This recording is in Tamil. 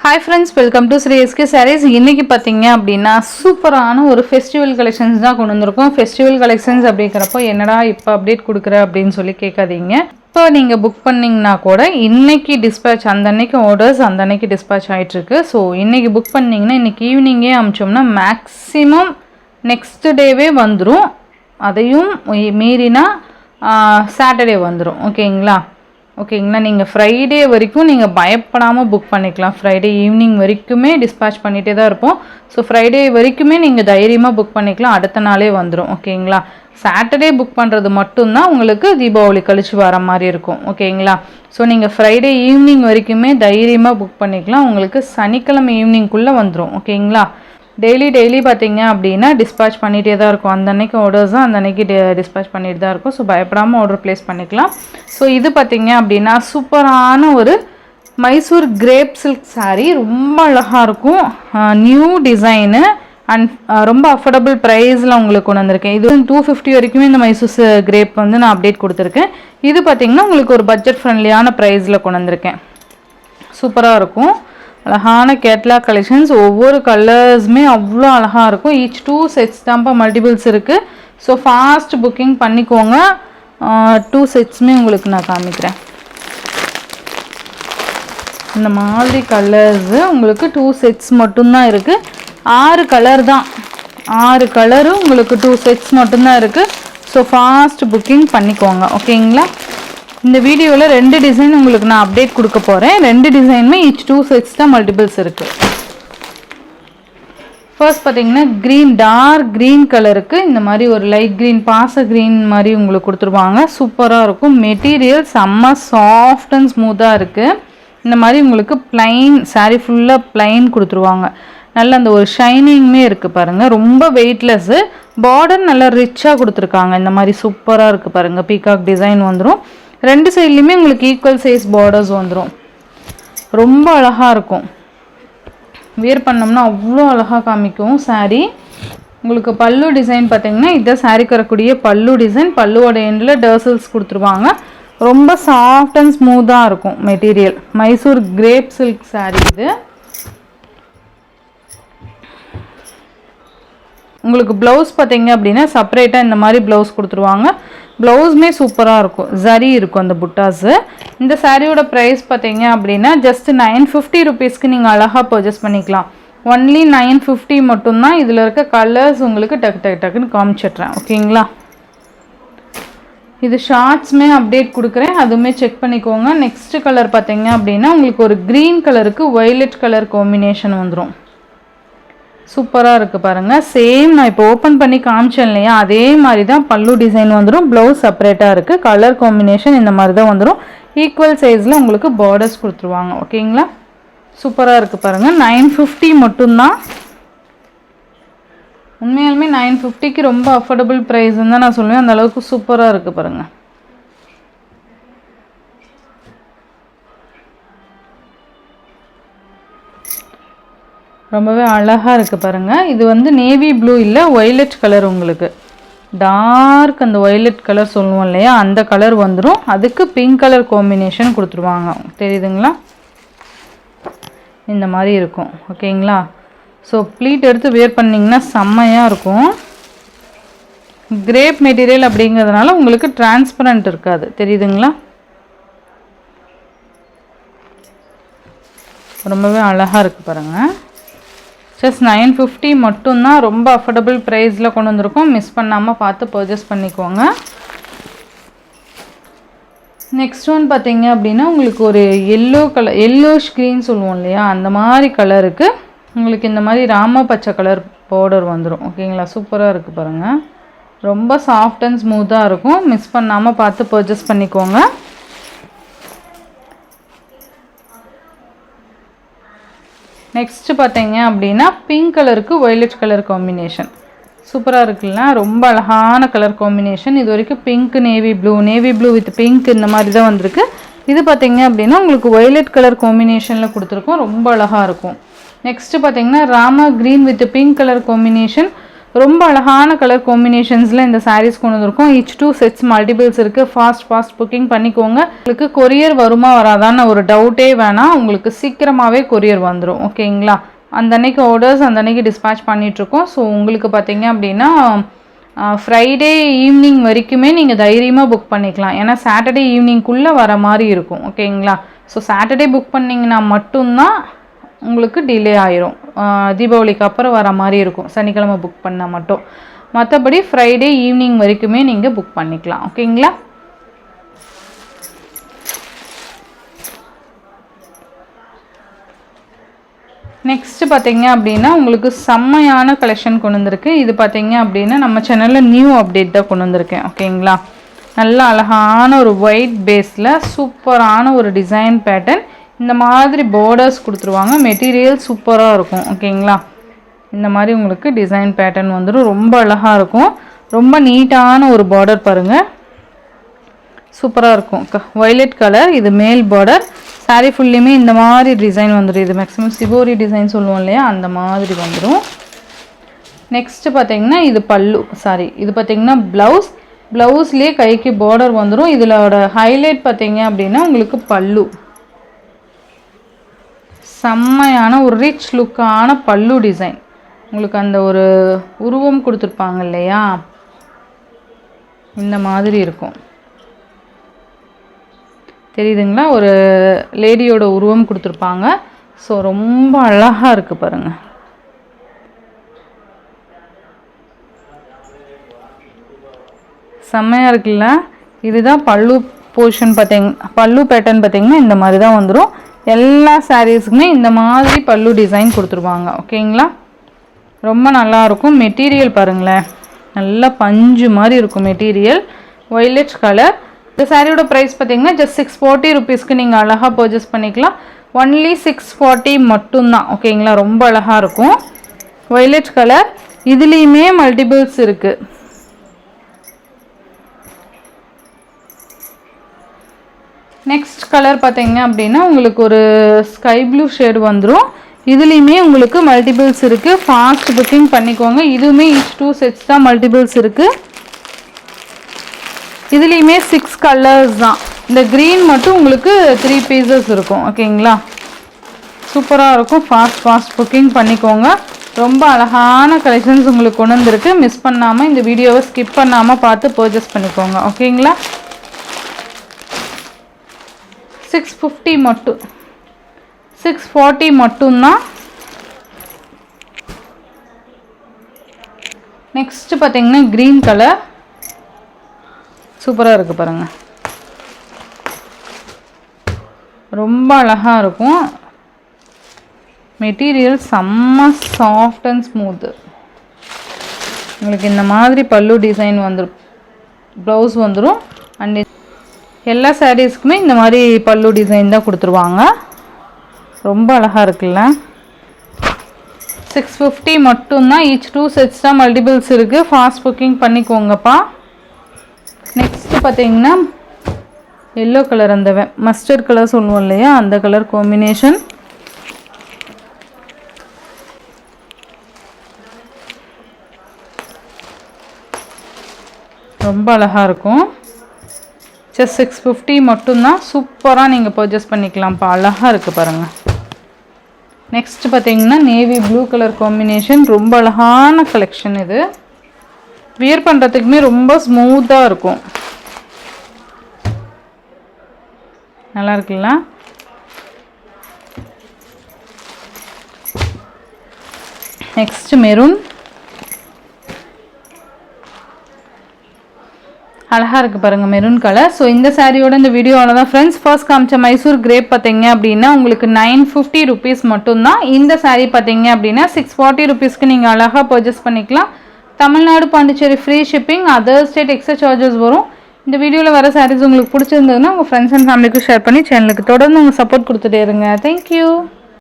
Hi friends, welcome to Sri SK Sarees. இன்னைக்கு பாத்தீங்க அப்படினா சூப்பரான ஒரு ஃபெஸ்டிவல் கலெக்ஷன்ஸ் தான் கொண்டு வந்திருக்கோம். ஃபெஸ்டிவல் கலெக்ஷன்ஸ் அப்படிங்கறப்போ என்னடா இப்போ அப்டேட் கொடுக்குற அப்படினு சொல்லி கேட்காதீங்க. இப்போ நீங்க புக் பண்ணீங்கனா கூட இன்னைக்கு டிஸ்பேட்ச் அந்த அன்னைக்கு ஆர்டர்ஸ் அந்த அன்னைக்கு டிஸ்பேட்ச் ஆயிட்டு இருக்கு. சோ இன்னைக்கு புக் பண்ணீங்கனா இன்னைக்கு ஈவினிங்கே அனுப்பிச்சோம்னா மேக்ஸिमम நெக்ஸ்ட் டேவே வந்துரும். அதையும் மீறினா சாட்டர்டே வந்துரும். ஓகேங்களா? ஓகேங்களா, நீங்கள் ஃப்ரைடே வரைக்கும் நீங்கள் பயப்படாமல் புக் பண்ணிக்கலாம். ஃப்ரைடே ஈவினிங் வரைக்குமே டிஸ்பேட்ச் பண்ணிகிட்டே தான் இருப்போம். ஸோ ஃப்ரைடே வரைக்குமே நீங்கள் தைரியமாக புக் பண்ணிக்கலாம். அடுத்த நாளே வந்துடும். ஓகேங்களா, சாட்டர்டே புக் பண்ணுறது மட்டும்தான் உங்களுக்கு தீபாவளி கழிச்சு வர மாதிரி இருக்கும். ஓகேங்களா, ஸோ நீங்கள் ஃப்ரைடே ஈவினிங் வரைக்குமே தைரியமாக புக் பண்ணிக்கலாம். உங்களுக்கு சனிக்கிழமை ஈவினிங்குள்ளே வந்துடும். ஓகேங்களா, டெய்லி பார்த்தீங்க அப்படின்னா டிஸ்பேட்ச் பண்ணிகிட்டே தான் இருக்கும். அந்த அன்னைக்கு ஆர்டர்ஸ் தான் அந்த அன்னைக்கு டிஸ்பேட்ச் பண்ணிட்டு தான் இருக்கும். ஸோ பயப்படாமல் ஆர்டர் ப்ளேஸ் பண்ணிக்கலாம். ஸோ இது பார்த்தீங்க அப்படின்னா சூப்பரான ஒரு மைசூர் கிரேப் சில்க் சாரீ, ரொம்ப அழகாக இருக்கும். நியூ டிசைனு அண்ட் ரொம்ப அஃபோர்டபுள் ப்ரைஸில் உங்களுக்கு கொண்டு வந்திருக்கேன். இது 250 வரைக்குமே இந்த மைசூர் கிரேப் வந்து நான் அப்டேட் கொடுத்துருக்கேன். இது பார்த்தீங்கன்னா உங்களுக்கு ஒரு பட்ஜெட் ஃப்ரெண்ட்லியான ப்ரைஸில் கொண்டு வந்திருக்கேன். சூப்பராக இருக்கும். அழகான கேட்லாக் கலெக்ஷன்ஸ், ஒவ்வொரு கலர்ஸுமே அவ்வளோ அழகாக இருக்கும். ஈச் 2 செட்ஸ் தான்ப்பா மல்டிபிள்ஸ் இருக்குது. ஸோ ஃபாஸ்ட் புக்கிங் பண்ணிக்கோங்க. 2 செட்ஸுமே உங்களுக்கு நான் காமிக்கிறேன். இந்த மாதிரி கலர்ஸு உங்களுக்கு 2 செட்ஸ் மட்டும்தான் இருக்குது. 6 கலர் தான், 6 கலரு உங்களுக்கு 2 செட்ஸ் மட்டும்தான் இருக்குது. ஸோ ஃபாஸ்ட் புக்கிங் பண்ணிக்கோங்க. ஓகேங்களா, இந்த வீடியோவில் 2 டிசைன் உங்களுக்கு நான் அப்டேட் கொடுக்க போகிறேன். 2 டிசைனுமே ஈச் 2 செட்ஸ் தான் மல்டிபிள்ஸ் இருக்குது. ஃபர்ஸ்ட் பார்த்தீங்கன்னா க்ரீன், டார்க் க்ரீன் கலருக்கு இந்த மாதிரி ஒரு லைட் க்ரீன், பாச க்ரீன் மாதிரி உங்களுக்கு கொடுத்துருவாங்க. சூப்பராக இருக்கும். மெட்டீரியல் செம்ம சாஃப்ட் அண்ட் ஸ்மூத்தாக இருக்குது. இந்த மாதிரி உங்களுக்கு ப்ளைன் சாரீ ஃபுல்லாக ப்ளைன் கொடுத்துருவாங்க. நல்ல அந்த ஒரு ஷைனிங்குமே இருக்குது பாருங்கள். ரொம்ப வெயிட்லெஸ்ஸு. பார்டர் நல்லா ரிச்சாக கொடுத்துருக்காங்க. இந்த மாதிரி சூப்பராக இருக்குது பாருங்கள். பீகாக் டிசைன் வந்துடும். 2 சைட்லையுமே உங்களுக்கு ஈக்குவல் சைஸ் பார்டர்ஸ் வந்துடும். ரொம்ப அழகாக இருக்கும். வியர் பண்ணோம்னா அவ்வளோ அழகாக காமிக்கும் சாரீ. உங்களுக்கு பல்லு டிசைன் பார்த்தீங்கன்னா இதுதான் சாரீக்கு வரக்கூடிய பல்லு டிசைன். பல்லுவோட எண்டில் டர்சல்ஸ் கொடுத்துருவாங்க. ரொம்ப சாஃப்ட் அண்ட் ஸ்மூத்தாக இருக்கும் material. Mysore grape silk sari இது. உங்களுக்கு ப்ளவுஸ் பார்த்தீங்க அப்படின்னா செப்பரேட்டாக இந்த மாதிரி ப்ளவுஸ் கொடுத்துருவாங்க. ப்ளவுஸுமே சூப்பராக இருக்கும். ஜரி இருக்கும் அந்த புட்டாஸு. இந்த சாரியோட ப்ரைஸ் பார்த்தீங்க அப்படின்னா ஜஸ்ட் 950 ருபீஸ்க்கு நீங்கள் அழகாக பர்ச்சேஸ் பண்ணிக்கலாம். ஒன்லி 950 மட்டும்தான். இதில் இருக்க கலர்ஸ் உங்களுக்கு டக்குன்னு காமிச்சிட்றேன். ஓகேங்களா, இது ஷார்ட்ஸுமே அப்டேட் கொடுக்குறேன், அதுவுமே செக் பண்ணிக்கோங்க. நெக்ஸ்ட்டு கலர் பார்த்தீங்க அப்படின்னா உங்களுக்கு ஒரு க்ரீன் கலருக்கு வயலட் கலர் காம்பினேஷன் வந்துடும். சூப்பராக இருக்குது பாருங்கள். சேம் நான் இப்போ ஓப்பன் பண்ணி காமிச்சேன் இல்லையா, அதே மாதிரி தான் பல்லு டிசைன் வந்துடும். ப்ளவுஸ் செப்பரேட்டாக இருக்குது. கலர் காம்பினேஷன் இந்த மாதிரி தான் வந்துடும். ஈக்குவல் சைஸில் உங்களுக்கு பார்டர்ஸ் கொடுத்துருவாங்க. ஓகேங்களா, சூப்பராக இருக்குது பாருங்கள். 950 மட்டும்தான். உண்மையாலுமே 950க்கு ரொம்ப அஃபோர்டபுள் ப்ரைஸ்ன்னு தான் நான் சொல்லுவேன். அந்த அளவுக்கு சூப்பராக இருக்குது பாருங்கள். ரொம்பவே அழகாக இருக்குது பாருங்கள். இது வந்து நேவி ப்ளூ இல்லை, வயலட் கலர். உங்களுக்கு டார்க் அந்த வயலட் கலர் சொல்லுவோம் இல்லையா, அந்த கலர் வந்துடும். அதுக்கு பிங்க் கலர் காம்பினேஷன் கொடுத்துருவாங்க. தெரியுதுங்களா, இந்த மாதிரி இருக்கும். ஓகேங்களா, ஸோ ப்ளீட் எடுத்து வேர் பண்ணிங்கன்னா செம்மையாக இருக்கும். கிரேப் மெட்டீரியல் அப்படிங்கிறதுனால உங்களுக்கு டிரான்ஸ்பரண்ட் இருக்காது. தெரியுதுங்களா, ரொம்பவே அழகாக இருக்குது பாருங்கள். ஜஸ்ட் 950 மட்டும்தான். ரொம்ப அஃபோர்டபுள் ப்ரைஸில் கொண்டு வந்திருக்கோம். மிஸ் பண்ணாமல் பார்த்து பர்ச்சேஸ் பண்ணிக்கோங்க. நெக்ஸ்ட் ஒன் பார்த்தீங்க அப்படின்னா உங்களுக்கு ஒரு எல்லோ கலர், எல்லோஷ் க்ரீன் சொல்லுவோம் இல்லையா, அந்த மாதிரி கலருக்கு உங்களுக்கு இந்த மாதிரி ராம பச்சை கலர் பார்டர் வந்துடும். ஓகேங்களா, சூப்பராக இருக்குது பாருங்கள். ரொம்ப சாஃப்ட் அண்ட் ஸ்மூத்தாக இருக்கும். மிஸ் பண்ணாமல் பார்த்து பர்ச்சேஸ் பண்ணிக்கோங்க. நெக்ஸ்ட்டு பார்த்தீங்க அப்படின்னா பிங்க் கலருக்கு வயலட் கலர் காம்பினேஷன் சூப்பராக இருக்குல்ல. ரொம்ப அழகான கலர் காம்பினேஷன். இது வரைக்கும் pink, navy blue with pink இந்த மாதிரி தான் வந்திருக்கு. இது பார்த்தீங்க அப்படின்னா உங்களுக்கு வயலட் கலர் காம்பினேஷனில் கொடுத்துருக்கோம். ரொம்ப அழகாக இருக்கும். நெக்ஸ்ட்டு பார்த்தீங்கன்னா Rama green with pink colour combination. ரொம்ப அழகான கலர் காம்பினேஷன்ஸில் இந்த சாரீஸ் கொண்டு வந்திருக்கோம். each 2 sets மல்டிபிள்ஸ் இருக்குது. ஃபாஸ்ட் புக்கிங் பண்ணிக்கோங்க. உங்களுக்கு கொரியர் வருமா வராதான்னு ஒரு டவுட்டே வேணாம், உங்களுக்கு சீக்கிரமாகவே கொரியர் வந்துடும். ஓகேங்களா? அந்த அன்னைக்கு ஆர்டர்ஸ் அந்த அன்னைக்கு டிஸ்பேச் பண்ணிகிட்ருக்கோம். ஸோ உங்களுக்கு பார்த்தீங்க அப்படின்னா ஃப்ரைடே ஈவினிங் வரைக்குமே நீங்கள் தைரியமாக புக் பண்ணிக்கலாம். ஏன்னா சாட்டர்டே ஈவினிங்குள்ளே வர மாதிரி இருக்கும். ஓகேங்களா? ஸோ சாட்டர்டே புக் பண்ணிங்கன்னா மட்டும்தான் உங்களுக்கு டிலே ஆயிரும். தீபாவளிக்கு அப்புறம் வர மாதிரி இருக்கும், சனிக்கிழமை புக் பண்ணால் மட்டும். மற்றபடி ஃப்ரைடே ஈவினிங் வரைக்குமே நீங்கள் புக் பண்ணிக்கலாம். ஓகேங்களா? நெக்ஸ்ட்டு பார்த்தீங்க அப்படின்னா உங்களுக்கு செம்மையான கலெக்ஷன் கொண்டு வந்திருக்கு. இது பார்த்தீங்க அப்படின்னா நம்ம சேனலில் நியூ அப்டேட் தான் கொண்டு வந்திருக்கேன். ஓகேங்களா? நல்ல அழகான ஒரு ஒயிட் பேஸில் சூப்பரான ஒரு டிசைன் பேட்டர்ன். இந்த மாதிரி பார்டர்ஸ் கொடுத்துருவாங்க. மெட்டீரியல் சூப்பராக இருக்கும். ஓகேங்களா? இந்த மாதிரி உங்களுக்கு டிசைன் பேட்டர்ன் வந்துடும். ரொம்ப அழகாக இருக்கும். ரொம்ப நீட்டான ஒரு பார்டர் பாருங்கள், சூப்பராக இருக்கும். வயலட் கலர், இது மேல் பார்டர். சாரீ ஃபுல்லையுமே இந்த மாதிரி டிசைன் வந்துடும். இது மேக்ஸிமம் சிவோரி டிசைன் சொல்லுவோம் இல்லையா, அந்த மாதிரி வந்துடும். நெக்ஸ்ட்டு பார்த்தீங்கன்னா இது பல்லு, இது பார்த்தீங்கன்னா ப்ளவுஸ்லேயே கைக்கு பார்டர் வந்துடும். இதோட ஹைலைட் பார்த்தீங்க அப்படின்னா உங்களுக்கு பல்லு செம்மையான ஒரு ரிச் லுக்கான பல்லு டிசைன். உங்களுக்கு அந்த ஒரு உருவம் கொடுத்துருப்பாங்க இல்லையா, இந்த மாதிரி இருக்கும். தெரியுதுங்களா? ஒரு லேடியோட உருவம் கொடுத்துருப்பாங்க. ஸோ ரொம்ப அழகாக இருக்குது பாருங்கள். செம்மையாக இருக்குல்ல? இதுதான் பல்லு போர்ஷன். பல்லு பேட்டர்ன் பார்த்தீங்கன்னா இந்த மாதிரி தான் வந்துடும். எல்லா சாரீஸுக்குமே இந்த மாதிரி பல்லு டிசைன் கொடுத்துருவாங்க. ஓகேங்களா? ரொம்ப நல்லாயிருக்கும். மெட்டீரியல் பாருங்களேன், நல்லா பஞ்சு மாதிரி இருக்கும் மெட்டீரியல். Violet colour. இந்த சாரியோட ப்ரைஸ் பார்த்தீங்கன்னா ஜஸ்ட் 640 ருபீஸ்க்கு நீங்கள் அழகாக பர்ச்சேஸ் பண்ணிக்கலாம். ஒன்லி 640 மட்டும்தான். ஓகேங்களா? ரொம்ப அழகாக இருக்கும். வயலட் கலர், இதுலேயுமே மல்டிபிள்ஸ் இருக்குது. நெக்ஸ்ட் கலர் பார்த்தீங்க அப்படின்னா உங்களுக்கு ஒரு ஸ்கை ப்ளூ ஷேடு வந்துடும். இதுலேயுமே உங்களுக்கு மல்டிபிள்ஸ் இருக்குது. ஃபாஸ்ட் புக்கிங் பண்ணிக்கோங்க. இதுவுமே each 2 sets தான் மல்டிபிள்ஸ் இருக்குது. இதுலேயுமே 6 கலர்ஸ் தான். இந்த க்ரீன் மட்டும் உங்களுக்கு 3 பீசஸ் இருக்கும். ஓகேங்களா? சூப்பராக இருக்கும். ஃபாஸ்ட் புக்கிங் பண்ணிக்கோங்க. ரொம்ப அழகான கலெக்ஷன்ஸ் உங்களுக்கு கொண்டு வந்துருக்கு. மிஸ் பண்ணாமல் இந்த வீடியோவை ஸ்கிப் பண்ணாமல் பார்த்து பர்ச்சேஸ் பண்ணிக்கோங்க. ஓகேங்களா? 650 மட்டும், 640 மட்டும்தான். நெக்ஸ்ட் பார்த்தீங்கன்னா க்ரீன் கலர் சூப்பராக இருக்குது பாருங்கள். ரொம்ப அழகாக இருக்கும். மெட்டீரியல் செம்ம சாஃப்ட் அண்ட் ஸ்மூத்து. உங்களுக்கு இந்த மாதிரி பல்லு டிசைன் வந்துடும், ப்ளவுஸ் வந்துடும். அண்ட் எல்லா சாரீஸ்க்குமே இந்த மாதிரி பல்லு டிசைன் தான் கொடுத்துருவாங்க. ரொம்ப அழகாக இருக்குல்ல? 650 மட்டும்தான். each 2 sets தான் மல்டிபிள்ஸ் இருக்குது. ஃபாஸ்ட் புக்கிங் பண்ணிக்கோங்கப்பா. நெக்ஸ்ட்டு பார்த்தீங்கன்னா எல்லோ கலர், அந்த மஸ்டர்ட் கலர் சொல்லுவோம் இல்லையா, அந்த கலர் காம்பினேஷன். ரொம்ப அழகாக இருக்கும். ஜஸ்ட் 650 மட்டும்தான். சூப்பராக நீங்கள் பர்ச்சேஸ் பண்ணிக்கலாம்ப்பா. அழகாக இருக்குது பாருங்கள். நெக்ஸ்ட் பார்த்தீங்கன்னா நேவி ப்ளூ கலர் காம்பினேஷன். ரொம்ப அழகான கலெக்ஷன் இது. வியர் பண்ணுறதுக்குமே ரொம்ப ஸ்மூத்தாக இருக்கும். நல்லா இருக்குல்ல? Next maroon. அழகாக இருக்குது பாருங்கள் மெரூன் கலர். ஸோ இந்த சாரியோட இந்த வீடியோவில் தான் ஃப்ரெண்ட்ஸ் ஃபர்ஸ்ட் காமிச்ச மைசூர் கிரேப் பார்த்தீங்க அப்படின்னா உங்களுக்கு 950 ருபீஸ் மட்டும்தான். இந்த சாரீ பார்த்தீங்க அப்படின்னா 640 ருபீஸ்க்கு நீங்கள் அழகாக பர்ச்சேஸ் பண்ணிக்கலாம். Tamil Nadu, Pondicherry free shipping. Other state extra charges வரும். இந்த வீடியோவில் வர சாரீஸ் உங்களுக்கு பிடிச்சிருந்ததுன்னா உங்கள் ஃப்ரெண்ட்ஸ் அண்ட் ஃபேமிலிக்கு ஷேர் பண்ணி சேனலுக்கு தொடர்ந்து உங்கள் சப்போர்ட் கொடுத்துட்டே இருங்க. தேங்க்யூ.